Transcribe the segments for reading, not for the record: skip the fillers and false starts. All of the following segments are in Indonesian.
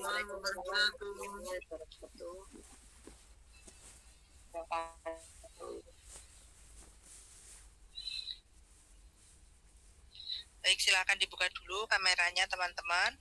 warahmatullahi wabarakatuh. Baik, silakan dibuka dulu kameranya teman-teman.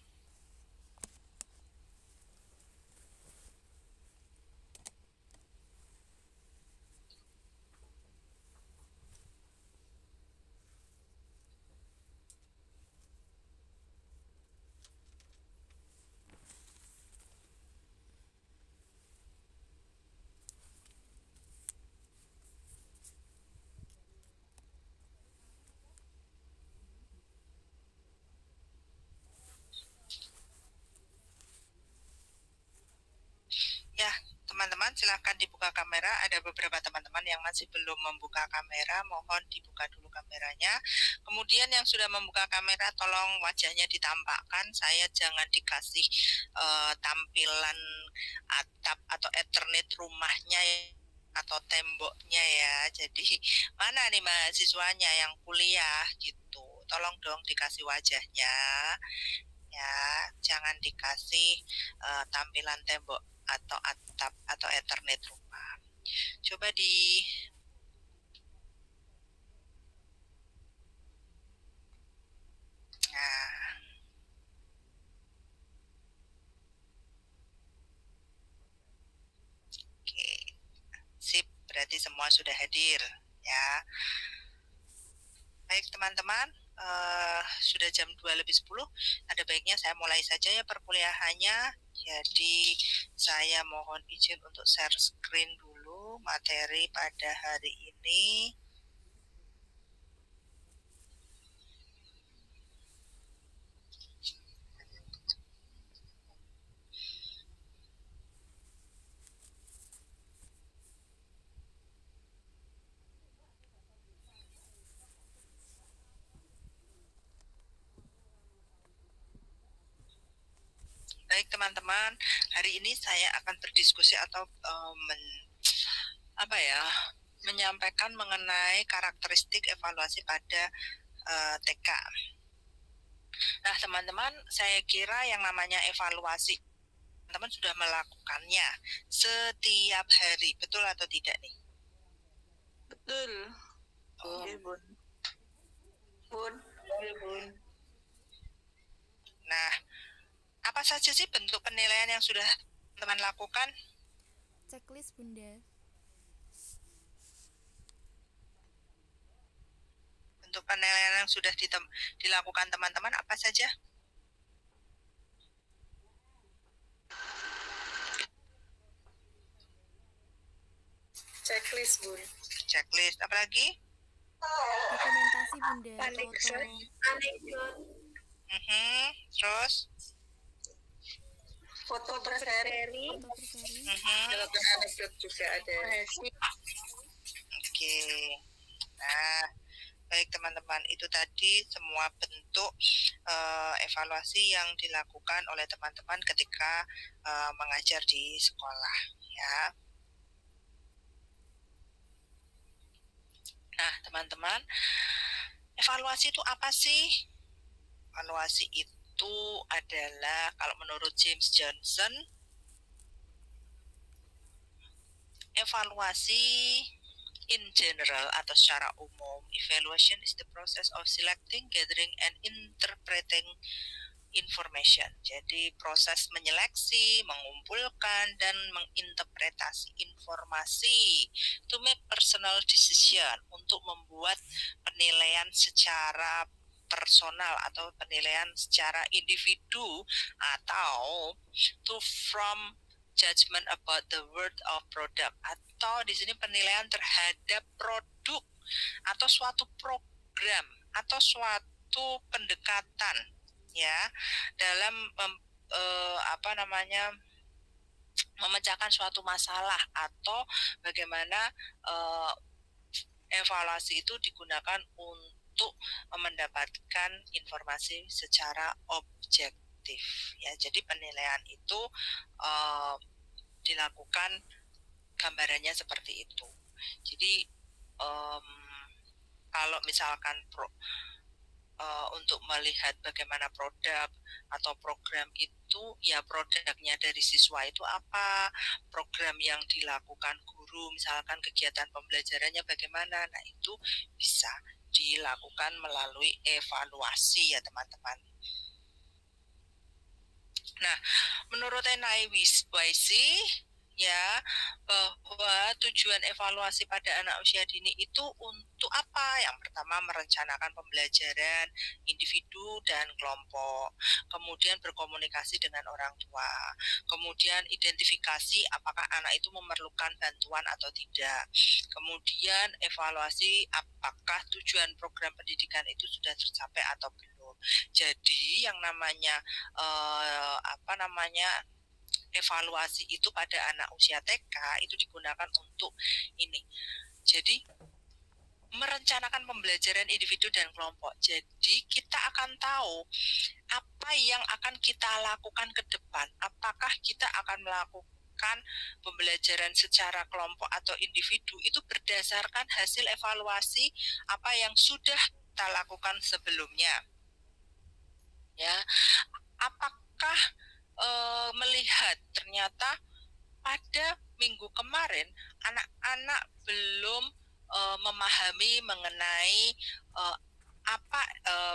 Ya, teman-teman silahkan dibuka kamera. Ada beberapa teman-teman yang masih belum membuka kamera, mohon dibuka dulu kameranya. Kemudian yang sudah membuka kamera, tolong wajahnya ditampakkan. Saya jangan dikasih tampilan atap atau ethernet rumahnya atau temboknya ya. Jadi mana nih mahasiswanya yang kuliah gitu. Tolong dong dikasih wajahnya. Ya, jangan dikasih tampilan tembok atau atap atau ethernet rumah. Coba di nah, oke. Sip, berarti semua sudah hadir ya. Baik teman-teman, sudah jam 2:10. Ada baiknya saya mulai saja ya perkuliahannya. Jadi saya mohon izin untuk share screen dulu materi pada hari ini. Baik teman-teman, hari ini saya akan berdiskusi atau menyampaikan mengenai karakteristik evaluasi pada TK. Nah teman-teman, saya kira yang namanya evaluasi teman-teman sudah melakukannya setiap hari, betul atau tidak nih? Betul. Oh. Bun. Nah, apa saja sih bentuk penilaian yang sudah teman lakukan? Checklist Bunda. Bentuk penilaian yang sudah dilakukan teman-teman apa saja? Checklist, Bun. Checklist, apa lagi? Dokumentasi Bunda. Terus? Foto berseri. Jawaban anekdot juga ada. Oke. Nah, baik teman-teman, itu tadi semua bentuk evaluasi yang dilakukan oleh teman-teman ketika mengajar di sekolah ya. Nah teman-teman, evaluasi itu apa sih? Evaluasi itu adalah kalau menurut James Johnson, evaluasi in general atau secara umum, evaluation is the process of selecting, gathering, and interpreting information. Jadi proses menyeleksi, mengumpulkan, dan menginterpretasi informasi to make personal decision, untuk membuat penilaian secara personal atau penilaian secara individu, atau to from judgment about the worth of product, atau di sini penilaian terhadap produk atau suatu program atau suatu pendekatan ya dalam memecahkan suatu masalah, atau bagaimana evaluasi itu digunakan untuk mendapatkan informasi secara objektif ya. Jadi penilaian itu dilakukan gambarannya seperti itu. Jadi kalau misalkan untuk melihat bagaimana produk atau program itu, ya produknya dari siswa itu apa, program yang dilakukan guru, misalkan kegiatan pembelajarannya bagaimana. Nah, itu bisa dilakukan melalui evaluasi ya teman-teman. Nah, menurut NIYC ya, bahwa tujuan evaluasi pada anak usia dini itu untuk apa? Yang pertama, merencanakan pembelajaran individu dan kelompok, kemudian berkomunikasi dengan orang tua, kemudian identifikasi apakah anak itu memerlukan bantuan atau tidak, kemudian evaluasi apakah tujuan program pendidikan itu sudah tercapai atau belum. Jadi yang namanya evaluasi itu pada anak usia TK itu digunakan untuk ini. Jadi merencanakan pembelajaran individu dan kelompok. Jadi kita akan tahu apa yang akan kita lakukan ke depan. Apakah kita akan melakukan pembelajaran secara kelompok atau individu itu berdasarkan hasil evaluasi apa yang sudah kita lakukan sebelumnya. Ya, apakah melihat ternyata pada minggu kemarin anak-anak belum memahami mengenai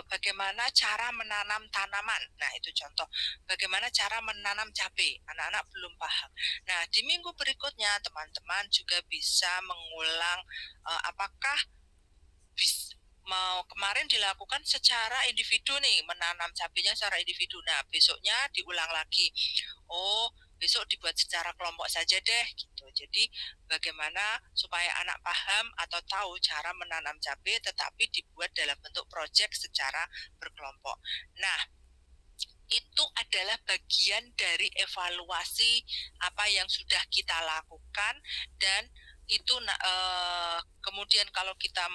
bagaimana cara menanam tanaman. Nah, itu contoh bagaimana cara menanam cabai. Anak-anak belum paham. Nah, di minggu berikutnya teman-teman juga bisa mengulang apakah mau kemarin dilakukan secara individu nih, menanam cabenya secara individu. Nah, besoknya diulang lagi. Oh, besok dibuat secara kelompok saja deh gitu. Jadi bagaimana supaya anak paham atau tahu cara menanam cabai tetapi dibuat dalam bentuk proyek secara berkelompok. Nah, itu adalah bagian dari evaluasi apa yang sudah kita lakukan, dan itu kemudian kalau kita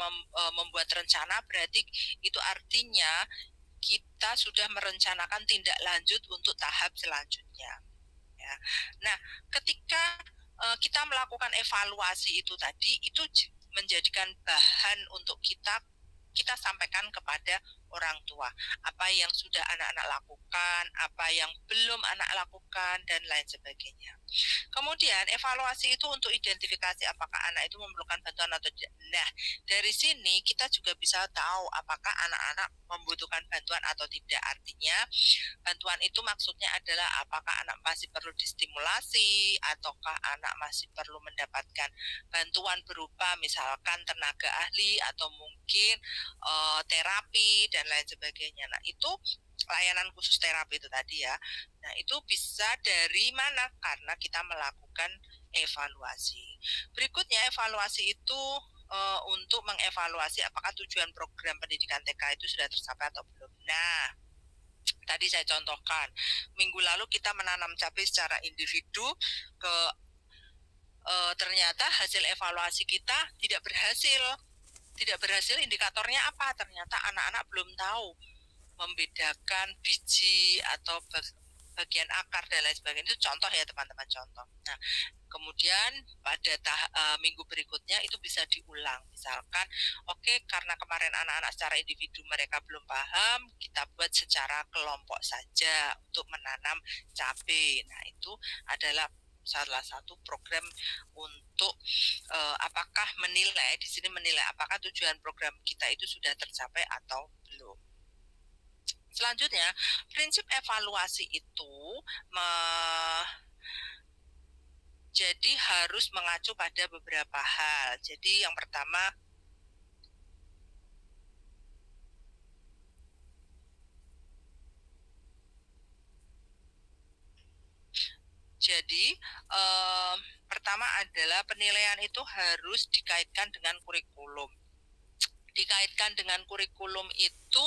membuat rencana berarti itu artinya kita sudah merencanakan tindak lanjut untuk tahap selanjutnya. Ya. Nah, ketika kita melakukan evaluasi itu tadi, itu menjadikan bahan untuk kita sampaikan kepada orang tua apa yang sudah anak-anak lakukan, apa yang belum anak lakukan, dan lain sebagainya. Kemudian evaluasi itu untuk identifikasi apakah anak itu memerlukan bantuan atau tidak. Nah, dari sini kita juga bisa tahu apakah anak-anak membutuhkan bantuan atau tidak. Artinya bantuan itu maksudnya adalah apakah anak masih perlu distimulasi, ataukah anak masih perlu mendapatkan bantuan berupa misalkan tenaga ahli atau mungkin terapi dan lain sebagainya. Nah, itu layanan khusus terapi itu tadi ya. Nah, itu bisa dari mana? Karena kita melakukan evaluasi. Berikutnya, evaluasi itu untuk mengevaluasi apakah tujuan program pendidikan TK itu sudah tercapai atau belum. Nah, tadi saya contohkan, minggu lalu kita menanam cabai secara individu, ternyata hasil evaluasi kita tidak berhasil. Tidak berhasil indikatornya apa? Ternyata anak-anak belum tahu membedakan biji atau bagian akar dan lain sebagainya. Itu contoh ya teman-teman, contoh. Nah, kemudian pada minggu berikutnya itu bisa diulang. Misalkan, oke, karena kemarin anak-anak secara individu mereka belum paham, kita buat secara kelompok saja untuk menanam cabai. Nah, itu adalah salah satu program untuk apakah menilai, di sini menilai apakah tujuan program kita itu sudah tercapai atau belum. Selanjutnya, prinsip evaluasi itu jadi harus mengacu pada beberapa hal. Jadi yang pertama, pertama adalah penilaian itu harus dikaitkan dengan kurikulum. Dikaitkan dengan kurikulum itu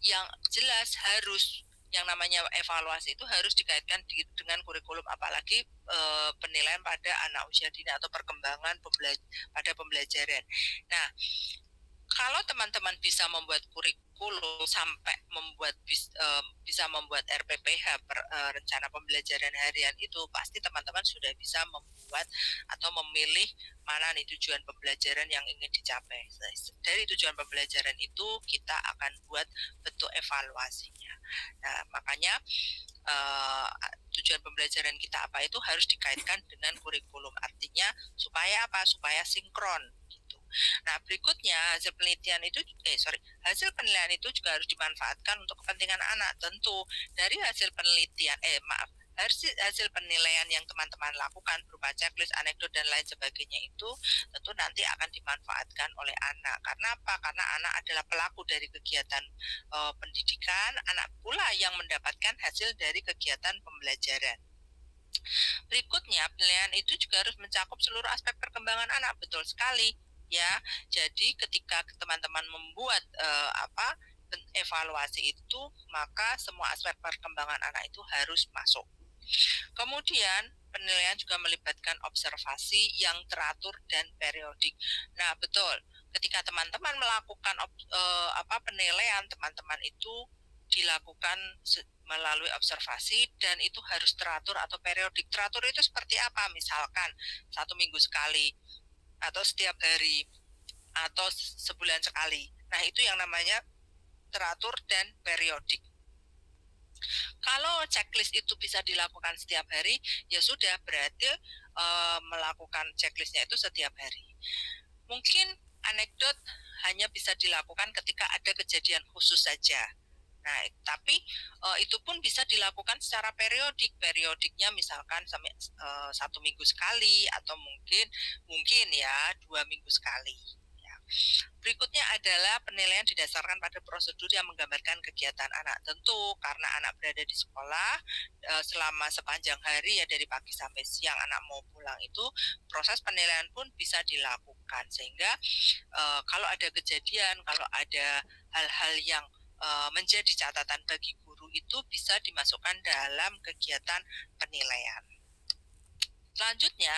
yang jelas harus, yang namanya evaluasi itu harus dikaitkan dengan kurikulum, apalagi penilaian pada anak usia dini atau perkembangan pada pembelajaran. Nah, Kalau teman-teman bisa membuat kurikulum sampai bisa membuat RPPH rencana pembelajaran harian itu, pasti teman-teman sudah bisa membuat atau memilih mana nih tujuan pembelajaran yang ingin dicapai. Dari tujuan pembelajaran itu kita akan buat bentuk evaluasinya. Nah, makanya tujuan pembelajaran kita apa itu harus dikaitkan dengan kurikulum. Artinya supaya apa? Supaya sinkron. Nah, berikutnya hasil penelitian itu hasil penilaian itu juga harus dimanfaatkan untuk kepentingan anak. Tentu dari hasil penelitian hasil penilaian yang teman-teman lakukan berupa checklist, anekdot dan lain sebagainya itu tentu nanti akan dimanfaatkan oleh anak. Karena apa? Karena anak adalah pelaku dari kegiatan pendidikan, anak pula yang mendapatkan hasil dari kegiatan pembelajaran. Berikutnya, penilaian itu juga harus mencakup seluruh aspek perkembangan anak. Betul sekali. Ya, jadi ketika teman-teman membuat evaluasi itu, maka semua aspek perkembangan anak itu harus masuk. Kemudian penilaian juga melibatkan observasi yang teratur dan periodik. Nah, betul. Ketika teman-teman melakukan penilaian, teman-teman itu dilakukan melalui observasi dan itu harus teratur atau periodik. Teratur itu seperti apa? Misalkan 1 minggu sekali, atau setiap hari, atau sebulan sekali. Nah, itu yang namanya teratur dan periodik. Kalau checklist itu bisa dilakukan setiap hari, ya sudah, berarti melakukan checklistnya itu setiap hari. Mungkin anekdot hanya bisa dilakukan ketika ada kejadian khusus saja. Nah, tapi itu pun bisa dilakukan secara periodik. Periodiknya misalkan sampai 1 minggu sekali, atau mungkin ya 2 minggu sekali. Ya. Berikutnya adalah penilaian didasarkan pada prosedur yang menggambarkan kegiatan anak. Tentu karena anak berada di sekolah selama sepanjang hari, ya dari pagi sampai siang anak mau pulang, itu proses penilaian pun bisa dilakukan. Sehingga kalau ada kejadian, kalau ada hal-hal yang menjadi catatan bagi guru, itu bisa dimasukkan dalam kegiatan penilaian. Selanjutnya,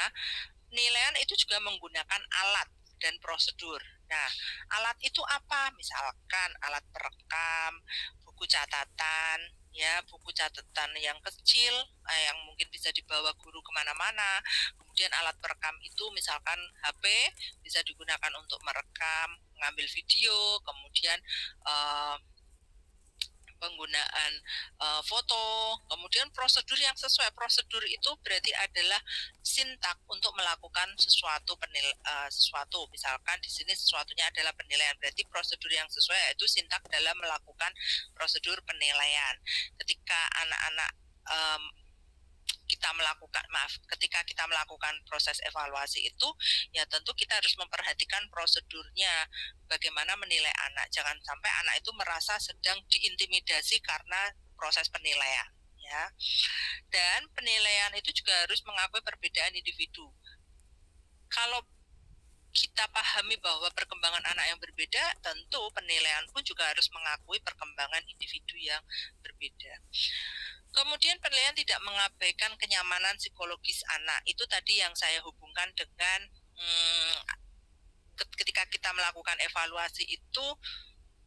penilaian itu juga menggunakan alat dan prosedur. Nah, alat itu apa? Misalkan alat perekam, buku catatan, ya, buku catatan yang kecil yang mungkin bisa dibawa guru kemana-mana. Kemudian alat perekam itu misalkan HP bisa digunakan untuk merekam, mengambil video, kemudian penggunaan foto, kemudian prosedur yang sesuai. Prosedur itu berarti adalah sintak untuk melakukan sesuatu misalkan di sini sesuatunya adalah penilaian, berarti prosedur yang sesuai yaitu sintak dalam melakukan prosedur penilaian. Ketika anak-anak ketika kita melakukan proses evaluasi itu, ya tentu kita harus memperhatikan prosedurnya, bagaimana menilai anak. Jangan sampai anak itu merasa sedang diintimidasi karena proses penilaian, ya. Dan penilaian itu juga harus mengakui perbedaan individu. Kalau kita pahami bahwa perkembangan anak yang berbeda, tentu penilaian pun juga harus mengakui perkembangan individu yang berbeda. Kemudian penilaian tidak mengabaikan kenyamanan psikologis anak. Itu tadi yang saya hubungkan dengan ketika kita melakukan evaluasi itu,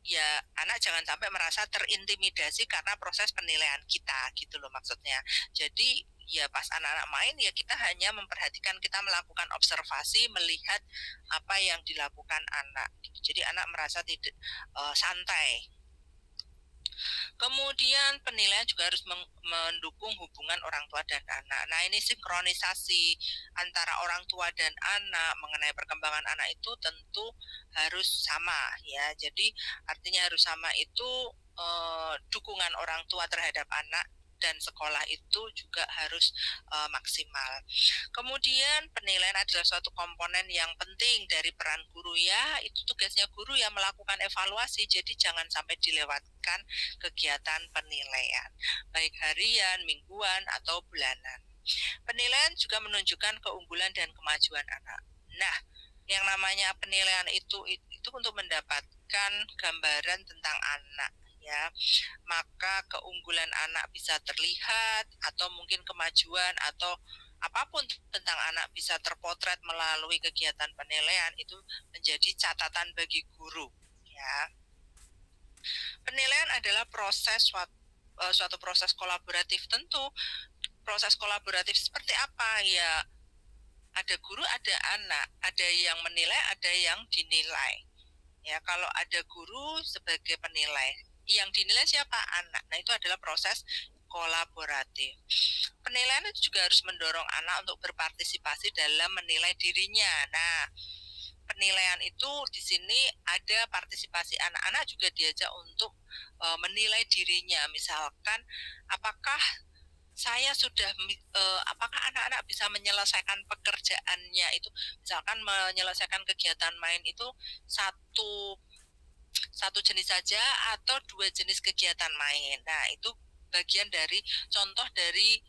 ya anak jangan sampai merasa terintimidasi karena proses penilaian kita, gitu loh maksudnya. Jadi ya pas anak-anak main, ya kita hanya memperhatikan, kita melakukan observasi, melihat apa yang dilakukan anak. Jadi anak merasa tidak santai. Kemudian penilaian juga harus mendukung hubungan orang tua dan anak. Nah, ini sinkronisasi antara orang tua dan anak mengenai perkembangan anak itu tentu harus sama, ya. Jadi artinya harus sama itu dukungan orang tua terhadap anak dan sekolah itu juga harus maksimal. Kemudian penilaian adalah suatu komponen yang penting dari peran guru, ya. Itu tugasnya guru yang melakukan evaluasi, jadi jangan sampai dilewatkan kegiatan penilaian, baik harian, mingguan, atau bulanan. Penilaian juga menunjukkan keunggulan dan kemajuan anak. Nah, yang namanya penilaian itu untuk mendapatkan gambaran tentang anak, ya. Maka keunggulan anak bisa terlihat, atau mungkin kemajuan atau apapun tentang anak bisa terpotret melalui kegiatan penilaian itu menjadi catatan bagi guru, ya. Penilaian adalah suatu proses kolaboratif. Tentu proses kolaboratif seperti apa ya, ada guru, ada anak, ada yang menilai, ada yang dinilai. Ya, kalau ada guru sebagai penilai, yang dinilai siapa? Anak. Nah, itu adalah proses kolaboratif. Penilaian itu juga harus mendorong anak untuk berpartisipasi dalam menilai dirinya. Nah, penilaian itu di sini ada partisipasi anak-anak juga diajak untuk menilai dirinya. Misalkan, apakah saya sudah apakah anak-anak bisa menyelesaikan pekerjaannya itu, misalkan menyelesaikan kegiatan main itu satu jenis saja atau 2 jenis kegiatan main. Nah, itu bagian dari contoh dari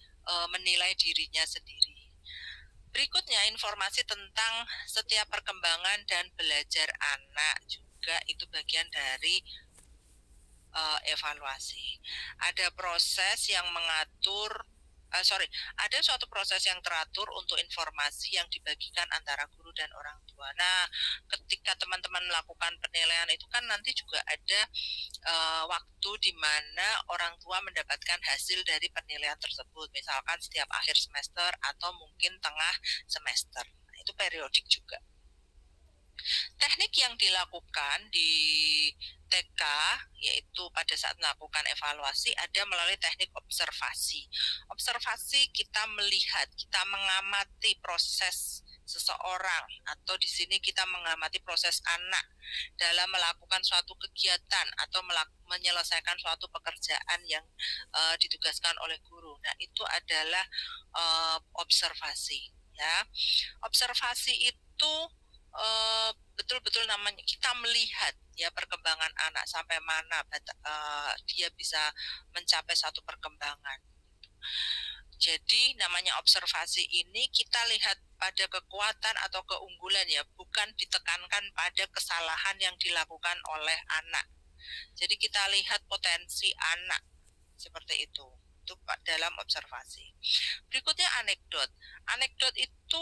menilai dirinya sendiri. Berikutnya, informasi tentang setiap perkembangan dan belajar anak juga itu bagian dari evaluasi. Ada proses yang mengatur ada suatu proses yang teratur untuk informasi yang dibagikan antara guru dan orang tua. Nah, ketika teman-teman melakukan penilaian itu kan nanti juga ada waktu di mana orang tua mendapatkan hasil dari penilaian tersebut, misalkan setiap akhir semester atau mungkin tengah semester. Nah, itu periodik juga. Teknik yang dilakukan di TK yaitu pada saat melakukan evaluasi ada melalui teknik observasi. Observasi kita melihat, kita mengamati proses seseorang, atau di sini kita mengamati proses anak dalam melakukan suatu kegiatan atau menyelesaikan suatu pekerjaan yang ditugaskan oleh guru. Nah, itu adalah observasi, ya. Observasi itu betul-betul namanya kita melihat ya perkembangan anak sampai mana dia bisa mencapai satu perkembangan. Jadi namanya observasi ini kita lihat pada kekuatan atau keunggulan ya, bukan ditekankan pada kesalahan yang dilakukan oleh anak. Jadi kita lihat potensi anak seperti itu dalam observasi. Berikutnya anekdot. Anekdot itu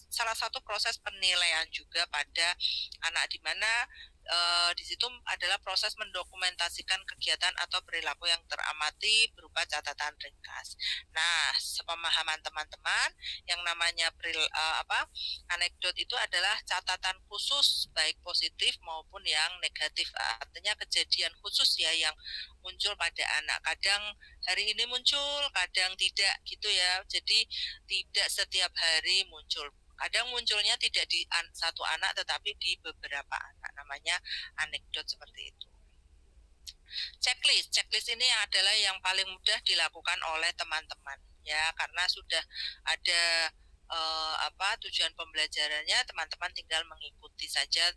salah satu proses penilaian juga pada anak, di mana di situ adalah proses mendokumentasikan kegiatan atau perilaku yang teramati berupa catatan ringkas. Nah, sepemahaman teman-teman, yang namanya anekdot itu adalah catatan khusus baik positif maupun yang negatif. Artinya kejadian khusus ya yang muncul pada anak. Kadang hari ini muncul, kadang tidak gitu ya. Jadi tidak setiap hari muncul. Kadang munculnya tidak di satu anak tetapi di beberapa anak. Namanya anekdot seperti itu. Checklist ini adalah yang paling mudah dilakukan oleh teman-teman ya, karena sudah ada tujuan pembelajarannya, teman-teman tinggal mengikuti saja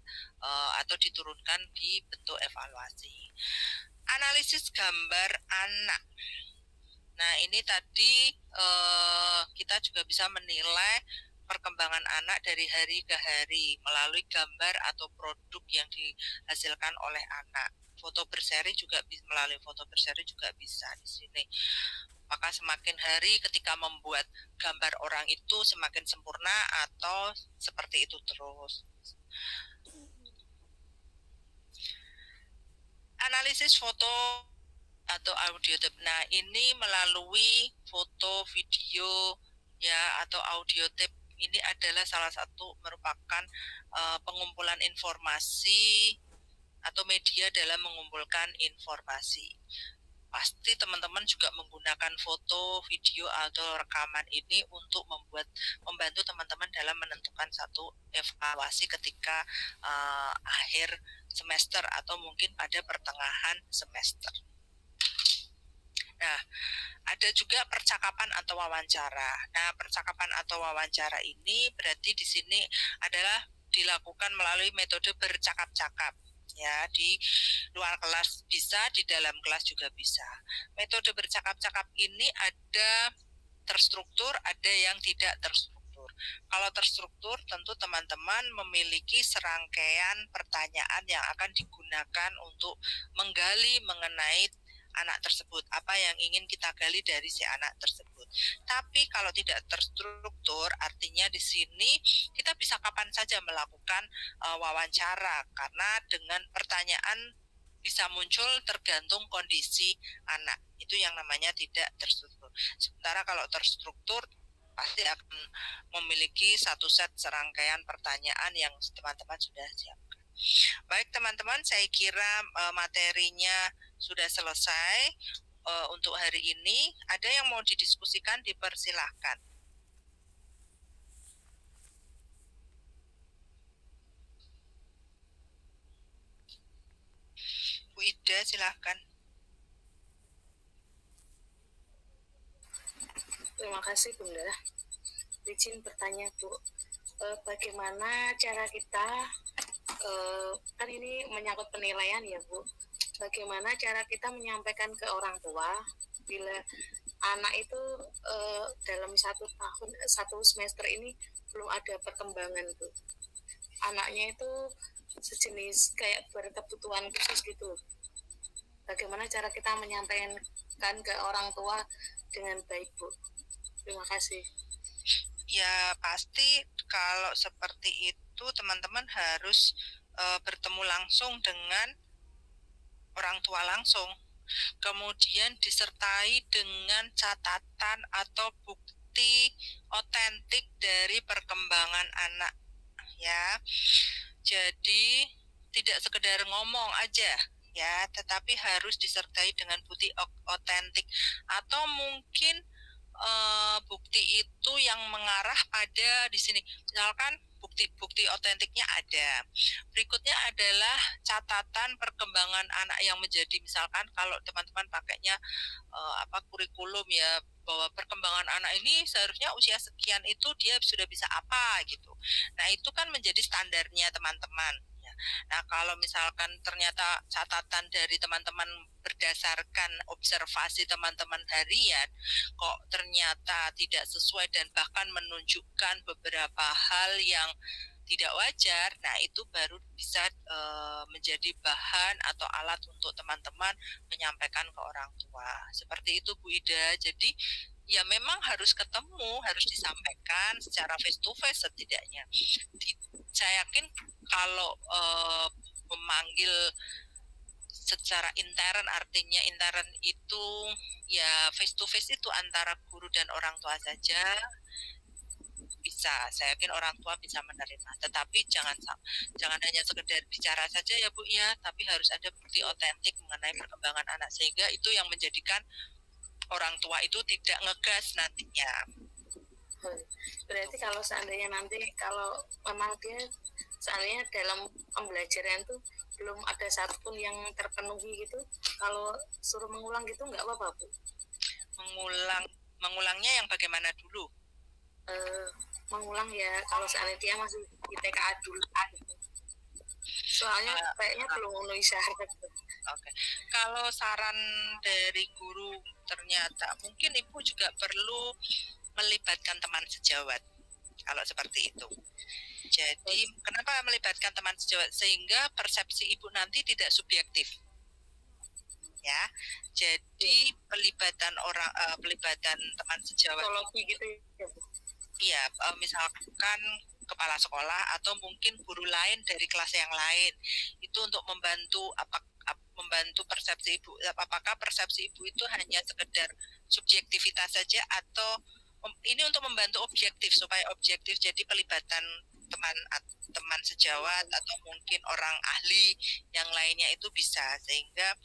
atau diturunkan di bentuk evaluasi. Analisis gambar anak. Nah, ini tadi kita juga bisa menilai perkembangan anak dari hari ke hari melalui gambar atau produk yang dihasilkan oleh anak. Foto berseri juga melalui foto berseri juga bisa di sini. Maka semakin hari ketika membuat gambar orang itu semakin sempurna atau seperti itu terus. Analisis foto atau audio tape. Nah, ini melalui foto, video ya atau audio tape. Ini adalah salah satu merupakan pengumpulan informasi atau media dalam mengumpulkan informasi. Pasti teman-teman juga menggunakan foto, video atau rekaman ini untuk membantu teman-teman dalam menentukan satu evaluasi ketika akhir semester atau mungkin pada pertengahan semester. Nah, ada juga percakapan atau wawancara. Nah, percakapan atau wawancara ini berarti di sini adalah dilakukan melalui metode bercakap-cakap. Ya, di luar kelas bisa, di dalam kelas juga bisa. Metode bercakap-cakap ini ada terstruktur, ada yang tidak terstruktur. Kalau terstruktur, tentu teman-teman memiliki serangkaian pertanyaan yang akan digunakan untuk menggali mengenai anak tersebut, apa yang ingin kita gali dari si anak tersebut. Tapi kalau tidak terstruktur, artinya di sini kita bisa kapan saja melakukan wawancara, karena dengan pertanyaan bisa muncul tergantung kondisi anak. Itu yang namanya tidak terstruktur. Sementara kalau terstruktur pasti akan memiliki satu set serangkaian pertanyaan yang teman-teman sudah siapkan. Baik teman-teman, saya kira materinya sudah selesai untuk hari ini. Ada yang mau didiskusikan, dipersilahkan. Bu Ida, silahkan. Terima kasih Bunda. Izin bertanya Bu, bagaimana cara kita, kan ini menyangkut penilaian ya Bu, bagaimana cara kita menyampaikan ke orang tua bila anak itu dalam satu semester ini belum ada perkembangan Bu. Anaknya itu sejenis kayak berkebutuhan khusus gitu. Bagaimana cara kita menyampaikan ke orang tua dengan baik Bu? Terima kasih. Ya pasti kalau seperti itu teman-teman harus bertemu langsung dengan orang tua langsung. Kemudian disertai dengan catatan atau bukti otentik dari perkembangan anak ya. Jadi tidak sekedar ngomong aja ya, tetapi harus disertai dengan bukti otentik atau mungkin bukti itu yang mengarah pada di sini. Misalkan bukti otentiknya ada. Berikutnya adalah catatan perkembangan anak yang menjadi, misalkan kalau teman-teman pakainya kurikulum ya, bahwa perkembangan anak ini seharusnya usia sekian itu dia sudah bisa apa gitu. Nah, itu kan menjadi standarnya teman-teman. Nah, kalau misalkan ternyata catatan dari teman-teman berdasarkan observasi teman-teman harian kok ternyata tidak sesuai dan bahkan menunjukkan beberapa hal yang tidak wajar, nah itu baru bisa menjadi bahan atau alat untuk teman-teman menyampaikan ke orang tua. Seperti itu Bu Ida. Jadi ya memang harus ketemu, harus disampaikan secara face to face setidaknya. Saya yakin kalau memanggil secara intern, artinya intern itu ya face to face itu antara guru dan orang tua saja bisa, saya yakin orang tua bisa menerima. Tetapi jangan hanya sekedar bicara saja ya Bu ya, tapi harus ada bukti otentik mengenai perkembangan anak, sehingga itu yang menjadikan orang tua itu tidak ngegas nantinya. Berarti kalau seandainya nanti kalau memang dia seandainya dalam pembelajaran itu belum ada satupun yang terpenuhi gitu, kalau suruh mengulang gitu nggak apa-apa Bu? Mengulangnya yang bagaimana dulu? Mengulang ya kalau seandainya dia masih di TKA dulu gitu. Soalnya kayaknya belum memenuhi syarat. Oke. Kalau saran dari guru ternyata mungkin Ibu juga perlu melibatkan teman sejawat kalau seperti itu. Jadi kenapa melibatkan teman sejawat? Sehingga persepsi Ibu nanti tidak subjektif. Ya. Jadi pelibatan teman sejawat gitu ya. Iya, misalkan kepala sekolah atau mungkin guru lain dari kelas yang lain itu untuk membantu persepsi Ibu. Apakah persepsi Ibu itu hanya sekedar subjektivitas saja atau ini untuk membantu objektif, supaya objektif. Jadi pelibatan teman sejawat atau mungkin orang ahli yang lainnya itu bisa, sehingga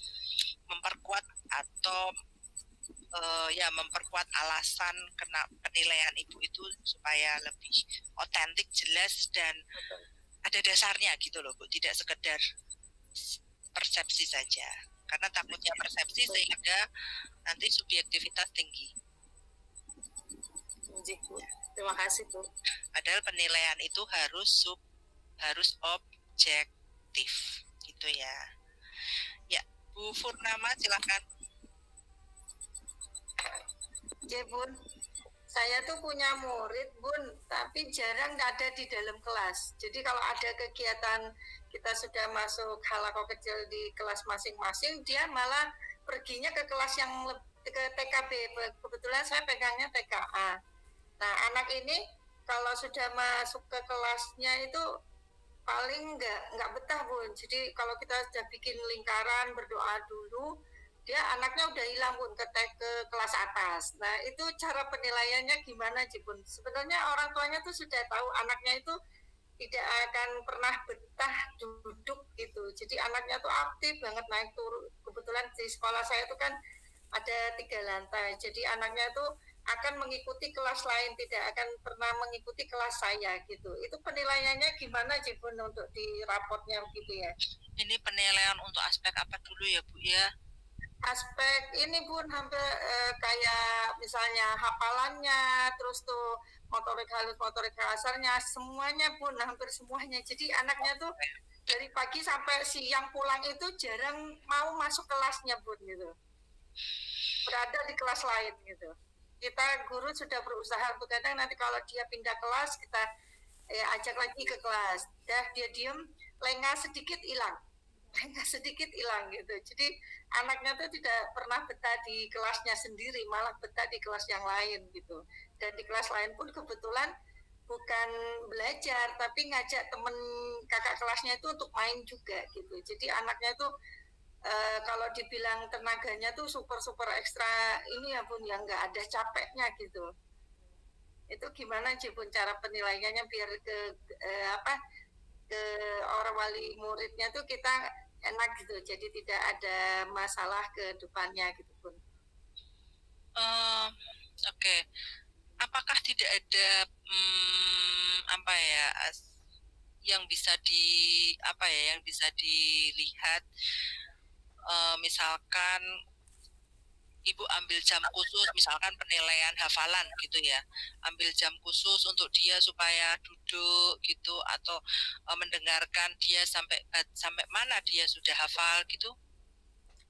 memperkuat atau memperkuat alasan penilaian Ibu itu supaya lebih otentik, jelas, dan ada dasarnya gitu loh Bu, tidak sekedar persepsi saja, karena takutnya persepsi sehingga nanti subjektivitas tinggi. Terima kasih Bu. Padahal penilaian itu harus objektif gitu ya. Ya, Bu Purnama silakan. Ya Bun, saya tuh punya murid Bun, tapi jarang ada di dalam kelas. Jadi kalau ada kegiatan kita sudah masuk halaqah kecil di kelas masing-masing, dia malah perginya ke kelas yang ke TKB. Kebetulan saya pegangnya TKA. Nah, anak ini kalau sudah masuk ke kelasnya itu paling nggak betah, Bun. Jadi kalau kita sudah bikin lingkaran, berdoa dulu, dia anaknya udah hilang, Bun, ke kelas atas. Nah, itu cara penilaiannya gimana, Bun? Sebenarnya orang tuanya tuh sudah tahu anaknya itu tidak akan pernah betah duduk gitu. Jadi anaknya tuh aktif banget naik turun. Kebetulan di sekolah saya itu kan ada 3 lantai. Jadi anaknya tuh akan mengikuti kelas lain, tidak akan pernah mengikuti kelas saya gitu. Itu penilaiannya gimana, Bun, untuk di raportnya gitu ya? Ini penilaian untuk aspek apa dulu ya, Bu ya? Aspek ini, Bun, hampir kayak misalnya hafalannya, terus tuh motorik halus, motorik kasarnya, semuanya, Bun, hampir semuanya. Jadi anaknya tuh dari pagi sampai siang pulang itu jarang mau masuk kelasnya, Bun, gitu. Berada di kelas lain gitu. Kita guru sudah berusaha untuk kadang nanti kalau dia pindah kelas kita ajak lagi ke kelas. Dah dia diem, lengah sedikit hilang. Lengah sedikit hilang gitu. Jadi anaknya tuh tidak pernah betah di kelasnya sendiri, malah betah di kelas yang lain gitu. Dan di kelas lain pun kebetulan bukan belajar, tapi ngajak temen kakak kelasnya itu untuk main juga gitu. Jadi anaknya tuh kalau dibilang tenaganya tuh super ekstra ini ya, Bun, yang nggak ada capeknya gitu. Itu gimana, Bun, cara penilaiannya biar ke orang wali muridnya tuh kita enak gitu, jadi tidak ada masalah ke depannya gitu, Bun. Oke. Apakah tidak ada yang bisa dilihat, misalkan Ibu ambil jam khusus, misalkan penilaian hafalan gitu ya, ambil jam khusus untuk dia supaya duduk gitu, atau mendengarkan dia sampai mana dia sudah hafal gitu?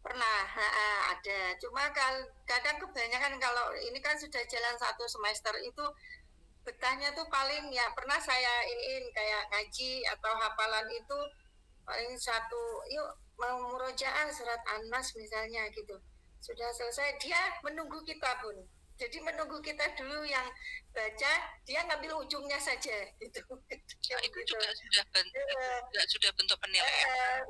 Pernah, ada. Cuma kadang kebanyakan kalau ini kan sudah jalan 1 semester itu betahnya tuh paling ya pernah saya iniin kayak ngaji atau hafalan itu paling 1, yuk mau murojaah surat An-Nas misalnya gitu. Sudah selesai dia menunggu kita, Bun. Jadi menunggu kita dulu yang baca, dia ngambil ujungnya saja gitu. Itu juga sudah bentuk penilaian.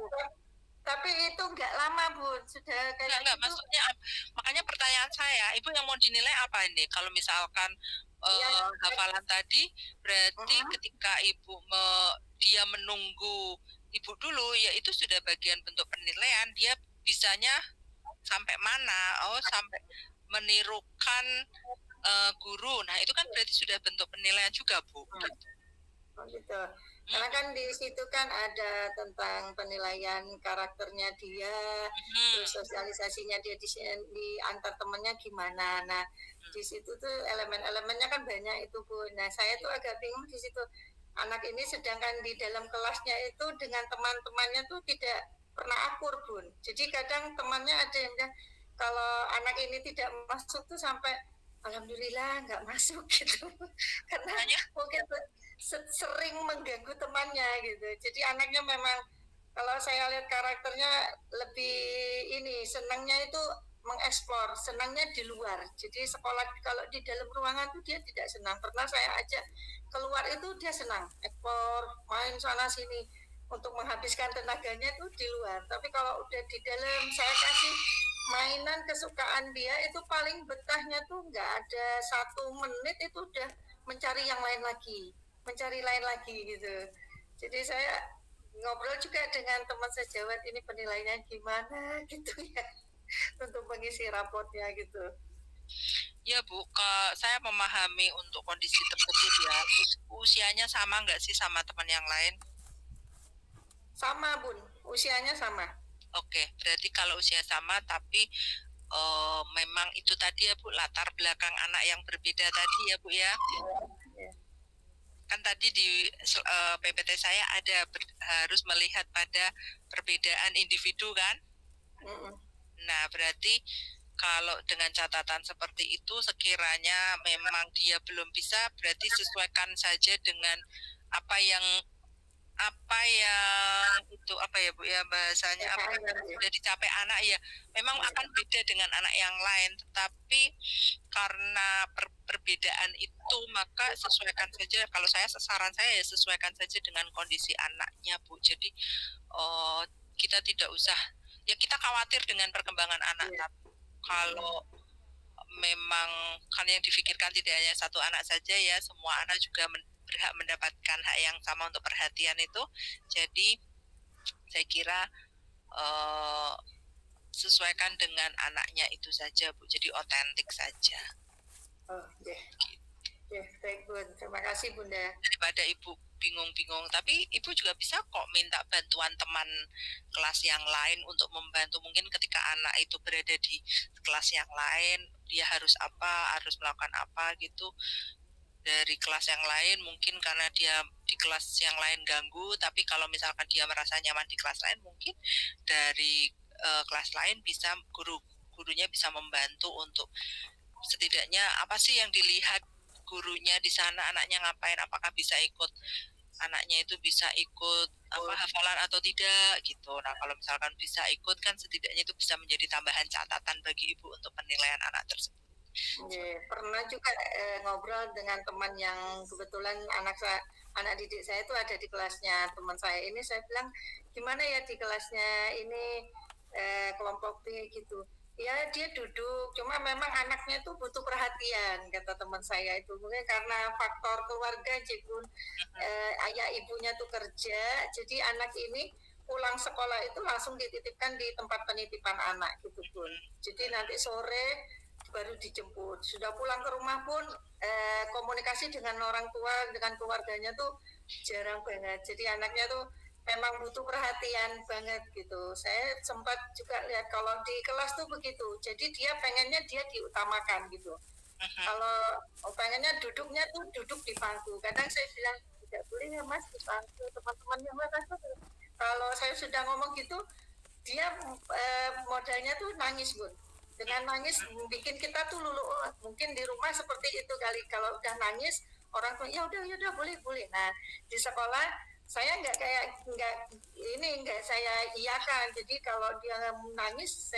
Tapi itu nggak lama, Bun. Sudah kayak enggak, maksudnya makanya pertanyaan saya, Ibu yang mau dinilai apa ini? Kalau misalkan hafalan tadi berarti ketika Ibu dia menunggu Ibu dulu, ya itu sudah bagian bentuk penilaian. Dia bisanya sampai mana? Oh, sampai menirukan guru. Nah, itu kan berarti sudah bentuk penilaian juga, Bu. Oh gitu. Karena kan di situ kan ada tentang penilaian karakternya dia, terus sosialisasinya dia di antar temennya gimana. Nah, di situ tuh elemen-elemennya kan banyak itu, Bu. Nah, saya tuh agak bingung di situ. Anak ini sedangkan di dalam kelasnya itu dengan teman-temannya tuh tidak pernah akur, Bun. Jadi kadang temannya ada yang bilang, kalau anak ini tidak masuk tuh sampai alhamdulillah nggak masuk gitu. Karena mungkin sering mengganggu temannya gitu. Jadi anaknya memang kalau saya lihat karakternya lebih ini senangnya itu mengeksplor, senangnya di luar. Jadi sekolah kalau di dalam ruangan tuh dia tidak senang. Pernah saya ajak keluar itu dia senang, ekspor, main sana sini untuk menghabiskan tenaganya itu di luar. Tapi kalau udah di dalam saya kasih mainan kesukaan dia itu paling betahnya tuh nggak ada 1 menit itu udah mencari yang lain lagi. Mencari lain lagi gitu. Jadi saya ngobrol juga dengan teman sejawat ini penilaiannya gimana gitu ya untuk mengisi raportnya gitu. Ya Bu, saya memahami untuk kondisi tersebut ya. Usianya sama nggak sih sama teman yang lain? Sama, Bun, usianya sama. Oke, berarti kalau usia sama tapi memang itu tadi ya Bu, latar belakang anak yang berbeda tadi ya Bu ya. Kan tadi di PPT saya ada harus melihat pada perbedaan individu kan. Nah berarti kalau dengan catatan seperti itu sekiranya memang dia belum bisa, berarti sesuaikan saja dengan apa yang apa yang itu apa ya Bu ya bahasanya apa yang sudah dicapai anak ya memang akan beda dengan anak yang lain, tetapi karena perbedaan itu maka sesuaikan saja. Kalau saya saran saya ya sesuaikan saja dengan kondisi anaknya Bu. Jadi kita tidak usah ya kita khawatir dengan perkembangan anak. Tapi kalau memang kan yang difikirkan tidak hanya satu anak saja ya, semua anak juga berhak mendapatkan hak yang sama untuk perhatian itu. Jadi saya kira sesuaikan dengan anaknya itu saja Bu, jadi otentik saja. Baik Bun, terima kasih Bunda. Daripada Ibu bingung-bingung, tapi Ibu juga bisa kok minta bantuan teman kelas yang lain untuk membantu. Mungkin ketika anak itu berada di kelas yang lain, dia harus apa, harus melakukan apa gitu. Dari kelas yang lain mungkin karena dia di kelas yang lain ganggu, tapi kalau misalkan dia merasa nyaman di kelas lain mungkin dari kelas lain bisa gurunya bisa membantu untuk setidaknya apa sih yang dilihat gurunya di sana, anaknya ngapain, apakah bisa ikut anaknya itu bisa ikut apa hafalan atau tidak gitu. Nah kalau misalkan bisa ikut kan setidaknya itu bisa menjadi tambahan catatan bagi ibu untuk penilaian anak tersebut. Pernah juga ngobrol dengan teman yang kebetulan anak didik saya itu ada di kelasnya teman saya ini. Saya bilang gimana ya di kelasnya ini kelompok B gitu. Ya dia duduk, cuma memang anaknya tuh butuh perhatian kata teman saya itu. Mungkin karena faktor keluarga, Jepun ayah ibunya tuh kerja, jadi anak ini pulang sekolah itu langsung dititipkan di tempat penitipan anak gitu Bun. Jadi nanti sore baru dijemput. Sudah pulang ke rumah pun komunikasi dengan orang tua, dengan keluarganya tuh jarang banget. Jadi anaknya tuh memang butuh perhatian banget gitu. Saya sempat juga lihat kalau di kelas tuh begitu. Jadi dia pengennya dia diutamakan gitu. Kalau pengennya duduknya tuh duduk di bangku. Kadang saya bilang tidak boleh ya Mas di bangku. Teman-teman yang lain kalau saya sudah ngomong gitu, dia modalnya tuh nangis Bun. Dengan nangis bikin kita tuh lulu. Mungkin di rumah seperti itu kali. Kalau udah nangis orang tua ya udah boleh. Nah di sekolah saya nggak saya iyakan. Jadi kalau dia nangis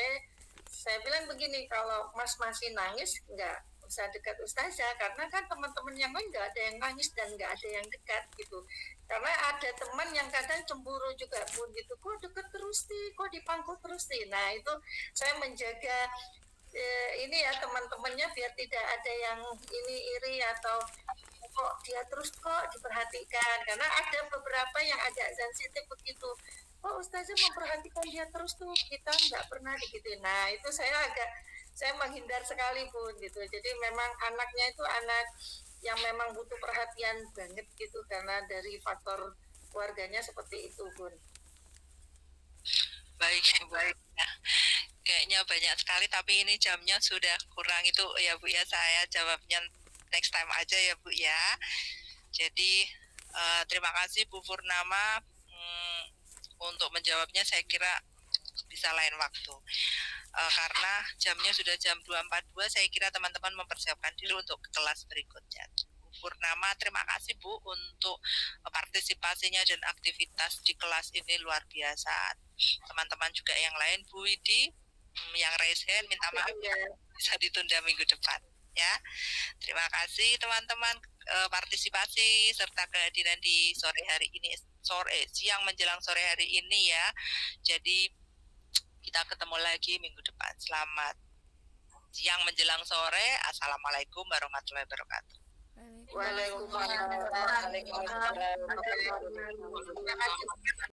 saya bilang begini, kalau Mas masih nangis nggak usah dekat ustazah, karena kan teman-teman yang lain nggak ada yang nangis dan nggak ada yang dekat gitu. Karena ada teman yang kadang cemburu juga Pun gitu, kok deket terus nih, kok dipangku terus nih. Nah itu saya menjaga ini ya teman-temannya biar tidak ada yang ini iri atau kok dia terus kok diperhatikan, karena ada beberapa yang agak sensitif begitu. Oh ustazah memperhatikan dia terus tuh, kita nggak pernah digituin. Nah itu saya menghindar sekali Pun gitu. Jadi memang anaknya itu anak yang memang butuh perhatian banget gitu, karena dari faktor keluarganya seperti itu Pun. Baik. Nah, kayaknya banyak sekali, tapi ini jamnya sudah kurang itu ya Bu ya, saya jawabnya next time aja ya Bu ya. Jadi terima kasih Bu Purnama untuk menjawabnya, saya kira bisa lain waktu. Karena jamnya sudah jam 2.42, saya kira teman-teman mempersiapkan diri untuk kelas berikutnya. Bu Purnama, terima kasih Bu untuk partisipasinya dan aktivitas di kelas ini luar biasa. Teman-teman juga yang lain, Bu Widi yang raise hand minta maaf ya, bisa ditunda minggu depan ya. Terima kasih teman-teman partisipasi serta kehadiran di sore hari ini, siang menjelang sore hari ini ya. Jadi kita ketemu lagi minggu depan. Selamat siang menjelang sore. Assalamualaikum warahmatullahi wabarakatuh. Waalaikumsalam.